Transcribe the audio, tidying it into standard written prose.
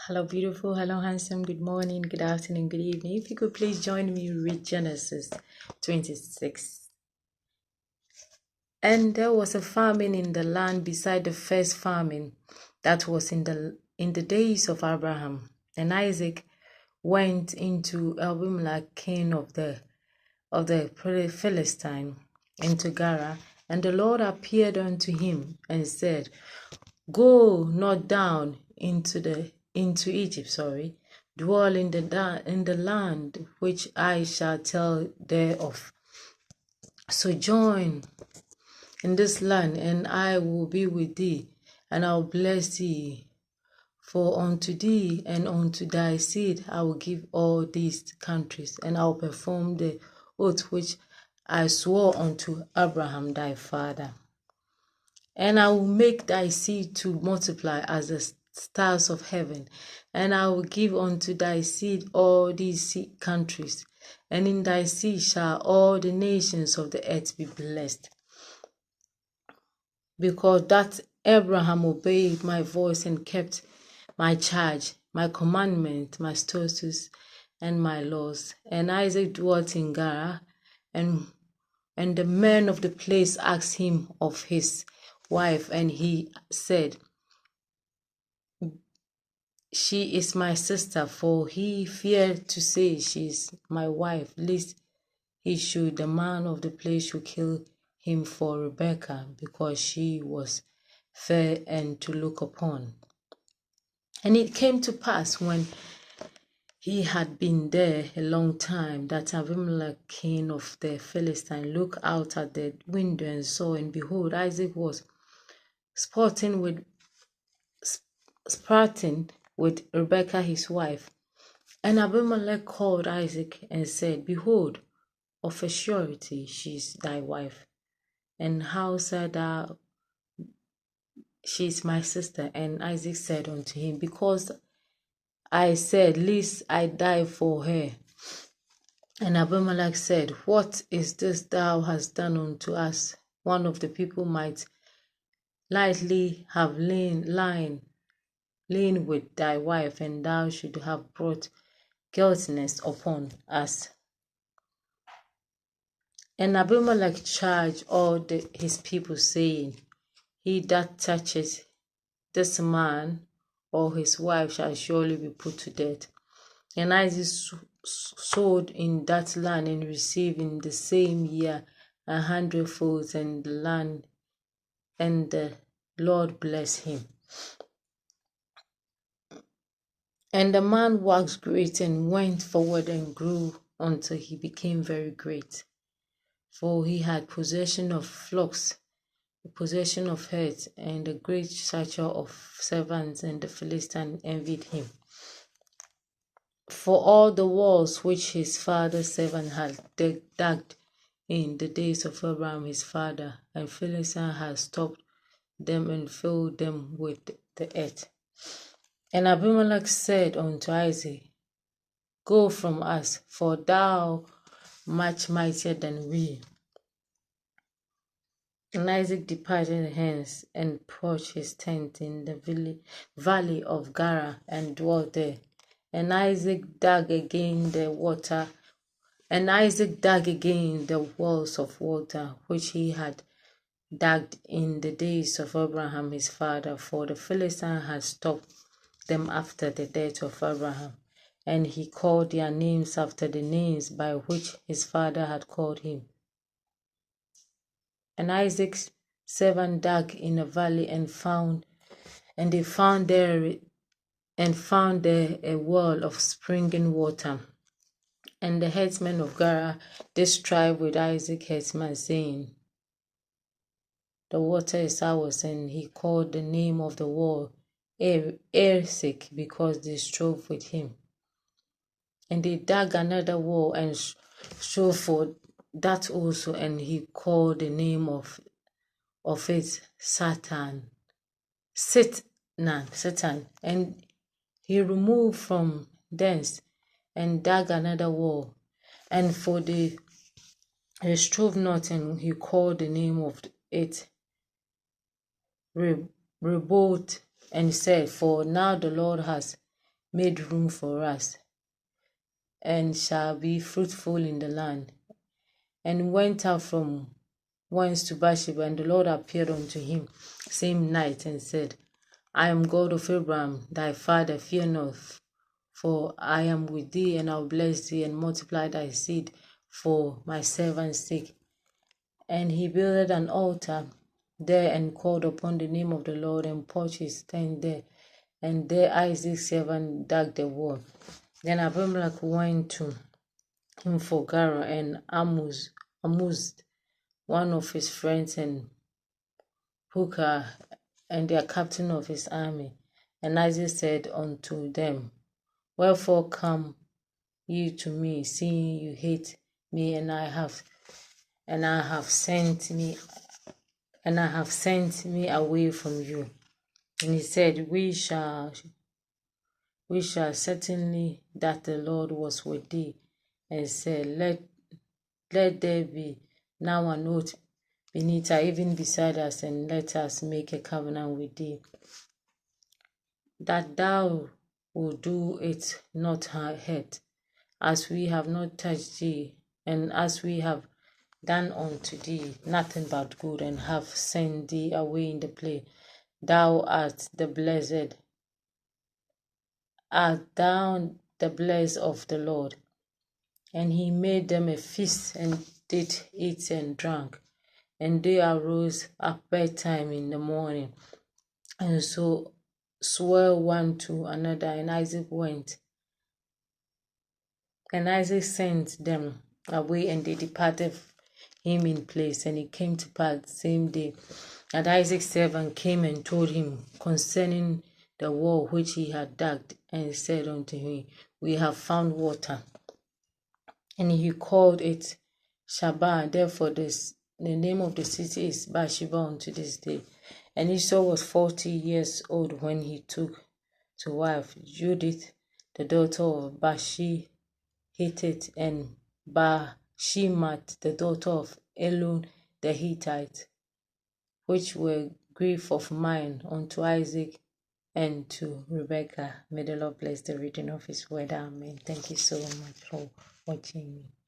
Hello, beautiful. Hello, handsome. Good morning, good afternoon, good evening. If you could please join me read Genesis 26. And there was a famine in the land beside the first famine that was in the days of Abraham. And Isaac went into Abimelech, king of the Philistine, into Gerar. And the Lord appeared unto him and said, Go not down into Egypt, dwell in the land which I shall tell thereof. Sojourn in this land, and I will be with thee, and I will bless thee. For unto thee and unto thy seed I will give all these countries, and I will perform the oath which I swore unto Abraham thy father. And I will make thy seed to multiply as the stars of heaven, and I will give unto thy seed all these countries, and in thy seed shall all the nations of the earth be blessed. Because that Abraham obeyed my voice and kept my charge, my commandment, my statutes, and my laws. And Isaac dwelt in Gerar, and the men of the place asked him of his wife, and he said, She is my sister, for he feared to say, She is my wife, lest the man of the place should kill him for Rebekah, because she was fair and to look upon. And it came to pass, when he had been there a long time, that Abimelech, king of the Philistine, looked out at the window and saw, and behold, Isaac was sporting with Rebekah his wife. And Abimelech called Isaac and said, Behold, of a surety she is thy wife. And how said thou, She is my sister? And Isaac said unto him, Because I said, Lest I die for her. And Abimelech said, What is this thou hast done unto us? One of the people might lightly have lain with thy wife, and thou should have brought guiltiness upon us. And Abimelech charged all his people, saying, He that touches this man or his wife shall surely be put to death. And Isaac sowed in that land, and received in the same year 100-fold, and the land, and the Lord blessed him. And the man waxed great, and went forward, and grew until he became very great. For he had possession of flocks, possession of herds, and a great stature of servants, and the Philistines envied him. For all the walls which his father's servant had dug in the days of Abraham his father, and Philistine had stopped them and filled them with the earth. And Abimelech said unto Isaac, Go from us, for thou much mightier than we. And Isaac departed hence, and pitched his tent in the valley of Gerar, and dwelt there. And Isaac dug again the wells of water which he had dug in the days of Abraham his father, for the Philistine had stopped them after the death of Abraham. And he called their names after the names by which his father had called him. And Isaac's servant dug in a valley, and found there a well of springing water. And the headsman of Gerar did strive with Isaac headsman, saying, The water is ours. And he called the name of the well Esek, because they strove with him. And they dug another well, and strove for that also, and he called the name of it Satan. And he removed from thence, and dug another well, and for they strove not, and he called the name of it Rehoboth, and said, For now the Lord has made room for us, and shall be fruitful in the land. And went out from whence to Beersheba, and the Lord appeared unto him same night, and said, I am God of Abraham, thy father, fear not, for I am with thee, and I will bless thee, and multiply thy seed for my servant's sake. And he builded an altar there, and called upon the name of the Lord, and pitched his tent there. And there Isaac's servant dug the well. Then Abimelech went to him for Gerar, and Ammuz, one of his friends, and Pukah, and their captain of his army. And Isaac said unto them, Wherefore come ye to me, seeing you hate me, and I have sent me away from you? And he said, We shall certainly that the Lord was with thee, and said, Let there be now an oath beneath her, even beside us, and let us make a covenant with thee, that thou wilt do it not hurt, as we have not touched thee, and as we have done unto thee nothing but good, and have sent thee away in the plain. Thou art the blessed of the Lord. And he made them a feast, and did eat and drank. And they arose at bedtime in the morning, and so swore one to another. And Isaac went, and Isaac sent them away, and they departed him in place. And it came to pass the same day that Isaac's servant came and told him concerning the well which he had dug, and said unto him, We have found water. And he called it Shabbat. Therefore the name of the city is Beersheba unto this day. And Esau was 40 years old when he took to wife Judith, the daughter of Bashi Hittite, and Bashemat, the daughter of Elon the Hittite, which were grief of mine unto Isaac and to Rebekah. May the Lord bless the reading of his word. Amen. Thank you so much for watching me.